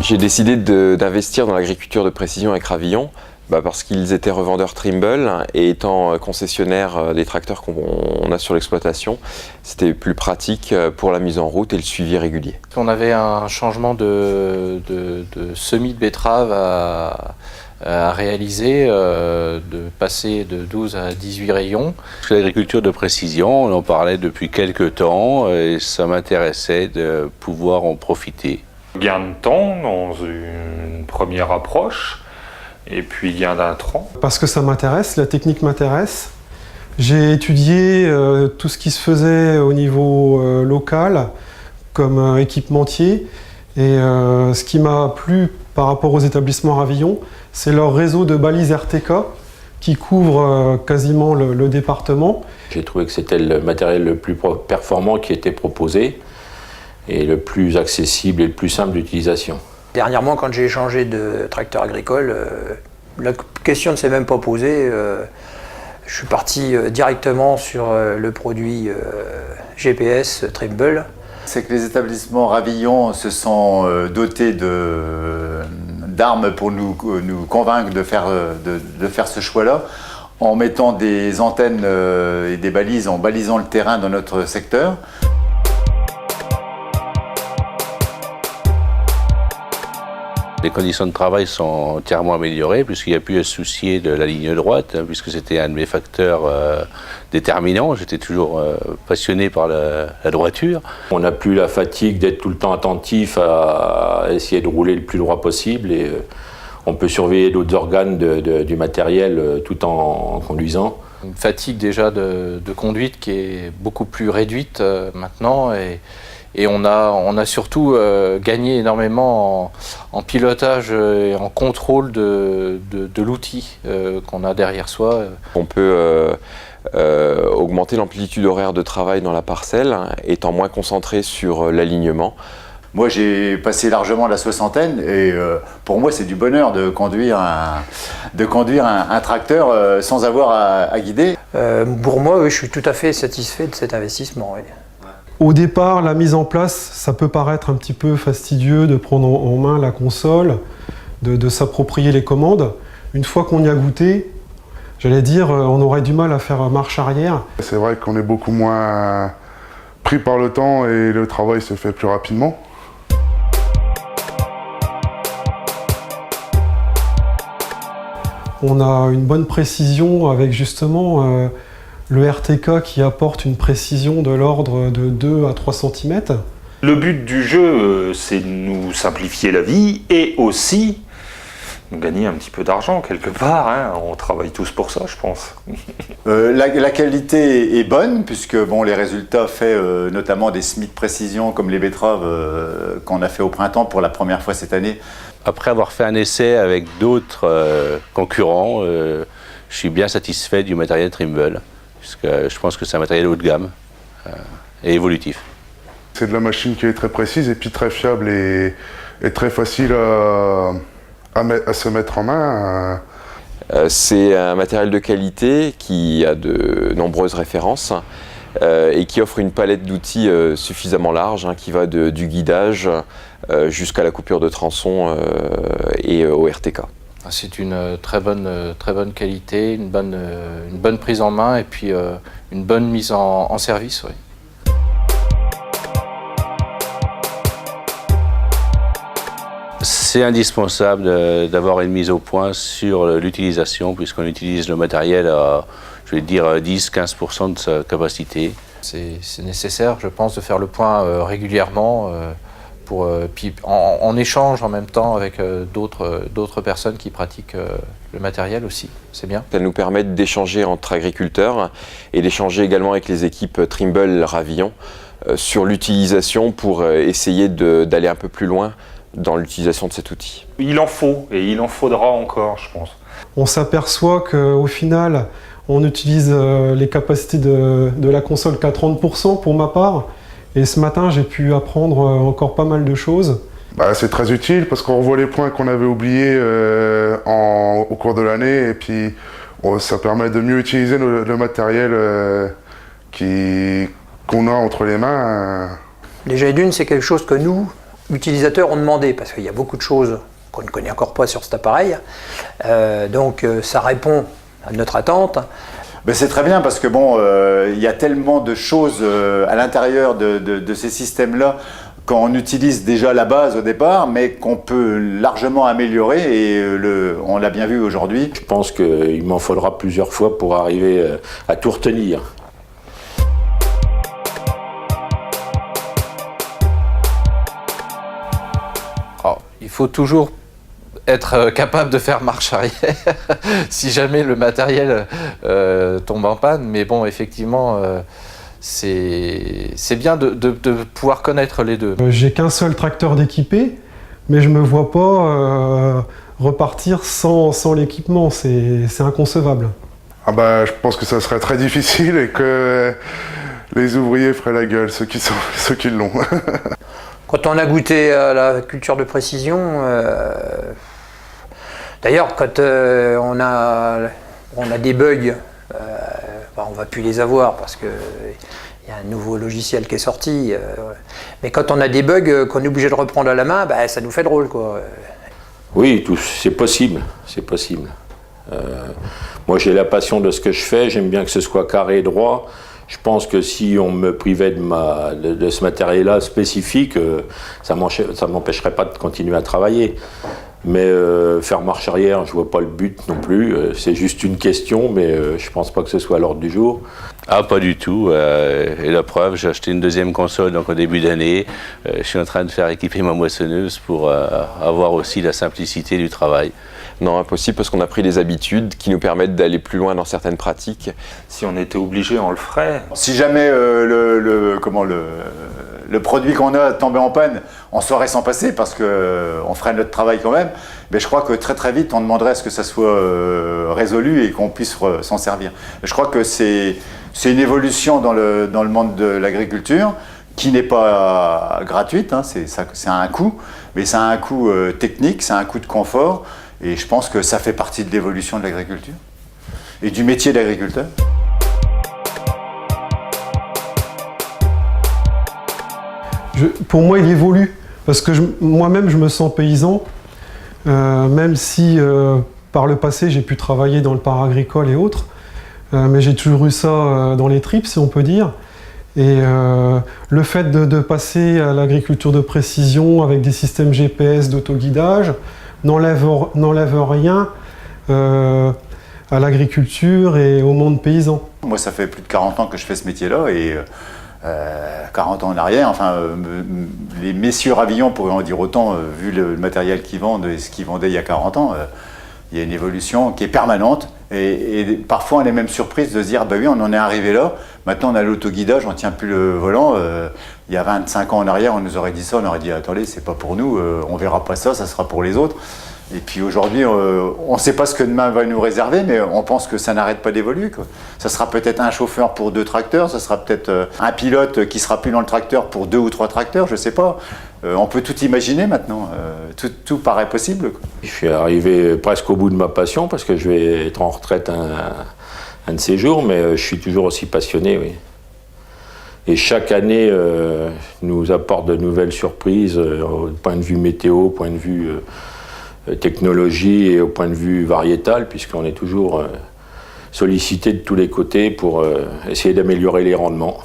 J'ai décidé d'investir dans l'agriculture de précision avec Ravillon parce qu'ils étaient revendeurs Trimble et étant concessionnaire des tracteurs qu'on a sur l'exploitation, c'était plus pratique pour la mise en route et le suivi régulier. On avait un changement de semis de betterave à réaliser, de passer de 12 à 18 rayons. L'agriculture de précision, on en parlait depuis quelques temps et ça m'intéressait de pouvoir en profiter. Gain de temps dans une première approche et puis gain d'intrants. Parce que ça m'intéresse, la technique m'intéresse. J'ai étudié tout ce qui se faisait au niveau local comme équipementier et ce qui m'a plu par rapport aux établissements Ravillon, c'est leur réseau de balises RTK qui couvre quasiment le département. J'ai trouvé que c'était le matériel le plus performant qui était proposé et le plus accessible et le plus simple d'utilisation. Dernièrement, quand j'ai changé de tracteur agricole, la question ne s'est même pas posée. Je suis parti directement sur le produit GPS Trimble. C'est que les établissements Ravillon se sont dotés d'armes pour nous convaincre de faire ce choix-là, en mettant des antennes et des balises, en balisant le terrain dans notre secteur. Les conditions de travail sont entièrement améliorées puisqu'il n'y a plus à se soucier de la ligne droite, puisque c'était un de mes facteurs déterminants. J'étais toujours passionné par la droiture. On n'a plus la fatigue d'être tout le temps attentif à essayer de rouler le plus droit possible et on peut surveiller d'autres organes du matériel tout en conduisant. Une fatigue déjà de conduite qui est beaucoup plus réduite maintenant et on a surtout gagné énormément en pilotage et en contrôle de l'outil qu'on a derrière soi. On peut augmenter l'amplitude horaire de travail dans la parcelle, étant moins concentré sur l'alignement. Moi, j'ai passé largement la soixantaine et pour moi, c'est du bonheur de conduire un tracteur sans avoir à guider. Pour moi, oui, je suis tout à fait satisfait de cet investissement. Oui. Au départ, la mise en place, ça peut paraître un petit peu fastidieux de prendre en main la console, de s'approprier les commandes. Une fois qu'on y a goûté, j'allais dire, on aurait du mal à faire marche arrière. C'est vrai qu'on est beaucoup moins pris par le temps et le travail se fait plus rapidement. On a une bonne précision avec justement le RTK qui apporte une précision de l'ordre de 2 à 3 cm. Le but du jeu, c'est de nous simplifier la vie et aussi gagner un petit peu d'argent quelque part. Hein. On travaille tous pour ça, je pense. La qualité est bonne puisque bon, les résultats faits notamment des semis de précision comme les betteraves qu'on a fait au printemps pour la première fois cette année. Après avoir fait un essai avec d'autres concurrents, je suis bien satisfait du matériel Trimble, puisque je pense que c'est un matériel haut de gamme et évolutif. C'est de la machine qui est très précise et puis très fiable et très facile à se mettre en main. C'est un matériel de qualité qui a de nombreuses références et qui offre une palette d'outils suffisamment large, qui va du guidage jusqu'à la coupure de tronçon et au RTK. C'est une très bonne qualité, une bonne prise en main et puis une bonne mise en service. Oui. C'est indispensable d'avoir une mise au point sur l'utilisation, puisqu'on utilise le matériel à, je vais dire, 10-15% de sa capacité. C'est nécessaire, je pense, de faire le point régulièrement puis en échange en même temps avec d'autres personnes qui pratiquent le matériel aussi. C'est bien. Ça nous permet d'échanger entre agriculteurs et d'échanger également avec les équipes Trimble Ravillon sur l'utilisation pour essayer d'aller un peu plus loin dans l'utilisation de cet outil. Il en faut et il en faudra encore, je pense. On s'aperçoit qu'au final, on utilise les capacités de la console qu'à 30% pour ma part. Et ce matin, j'ai pu apprendre encore pas mal de choses. C'est très utile parce qu'on revoit les points qu'on avait oubliés au cours de l'année et puis ça permet de mieux utiliser le matériel qu'on a entre les mains. Déjà d'une, c'est quelque chose que nous, utilisateurs ont demandé, parce qu'il y a beaucoup de choses qu'on ne connaît encore pas sur cet appareil. Donc ça répond à notre attente. Ben c'est très bien parce que bon, il y a tellement de choses à l'intérieur de ces systèmes-là qu'on utilise déjà la base au départ, mais qu'on peut largement améliorer et on l'a bien vu aujourd'hui. Je pense qu'il m'en faudra plusieurs fois pour arriver à tout retenir. Alors, il faut toujours être capable de faire marche arrière si jamais le matériel tombe en panne, mais bon, effectivement, c'est bien de pouvoir connaître les deux. J'ai qu'un seul tracteur d'équipé, mais je me vois pas repartir sans l'équipement, c'est inconcevable. Ah bah, je pense que ça serait très difficile et que les ouvriers feraient la gueule, ceux qui l'ont. Quand on a goûté à la culture de précision, d'ailleurs quand on a des bugs, on ne va plus les avoir parce qu'il y a un nouveau logiciel qui est sorti, mais quand on a des bugs qu'on est obligé de reprendre à la main, ça nous fait drôle, quoi. Oui, c'est possible, c'est possible. Moi j'ai la passion de ce que je fais, j'aime bien que ce soit carré et droit. Je pense que si on me privait de ce matériel-là spécifique, ça ne m'empêcherait pas de continuer à travailler. Mais faire marche arrière, je ne vois pas le but non plus. C'est juste une question, mais je ne pense pas que ce soit à l'ordre du jour. Ah, pas du tout. Et la preuve, j'ai acheté une deuxième console donc au début d'année. Je suis en train de faire équiper ma moissonneuse pour avoir aussi la simplicité du travail. Non, impossible parce qu'on a pris des habitudes qui nous permettent d'aller plus loin dans certaines pratiques. Si on était obligé, on le ferait. Si jamais le produit qu'on a tombait en panne, on saurait s'en passer parce qu'on ferait notre travail quand même. Mais je crois que très très vite, on demanderait à ce que ça soit résolu et qu'on puisse s'en servir. Je crois que c'est une évolution dans le monde de l'agriculture qui n'est pas gratuite, hein, c'est un coût, mais c'est un coût technique, c'est un coût de confort. Et je pense que ça fait partie de l'évolution de l'agriculture et du métier d'agriculteur. Pour moi, il évolue, parce que moi-même, je me sens paysan, même si par le passé, j'ai pu travailler dans le paragricole et autres, mais j'ai toujours eu ça dans les tripes, si on peut dire. Et le fait de passer à l'agriculture de précision avec des systèmes GPS d'autoguidage n'enlève rien à l'agriculture et au monde paysan. Moi, ça fait plus de 40 ans que je fais ce métier-là et 40 ans en arrière, enfin, les messieurs Ravillon pourraient en dire autant, vu le matériel qu'ils vendent et ce qu'ils vendaient il y a 40 ans. Il y a une évolution qui est permanente et parfois on est même surprise de se dire bah oui, on en est arrivé là, maintenant on a l'autoguidage, on ne tient plus le volant. Il y a 25 ans en arrière, on nous aurait dit ça, on aurait dit attendez, c'est pas pour nous, on verra pas ça, ça sera pour les autres. Et puis aujourd'hui, on ne sait pas ce que demain va nous réserver, mais on pense que ça n'arrête pas d'évoluer, quoi. Ça sera peut-être un chauffeur pour 2 tracteurs, ça sera peut-être un pilote qui sera plus dans le tracteur pour 2 ou 3 tracteurs, je ne sais pas. On peut tout imaginer maintenant, tout paraît possible, quoi. Je suis arrivé presque au bout de ma passion parce que je vais être en retraite un de ces jours, mais je suis toujours aussi passionné, oui. Et chaque année nous apporte de nouvelles surprises au point de vue météo, au point de vue technologie et au point de vue variétal, puisqu'on est toujours sollicité de tous les côtés pour essayer d'améliorer les rendements.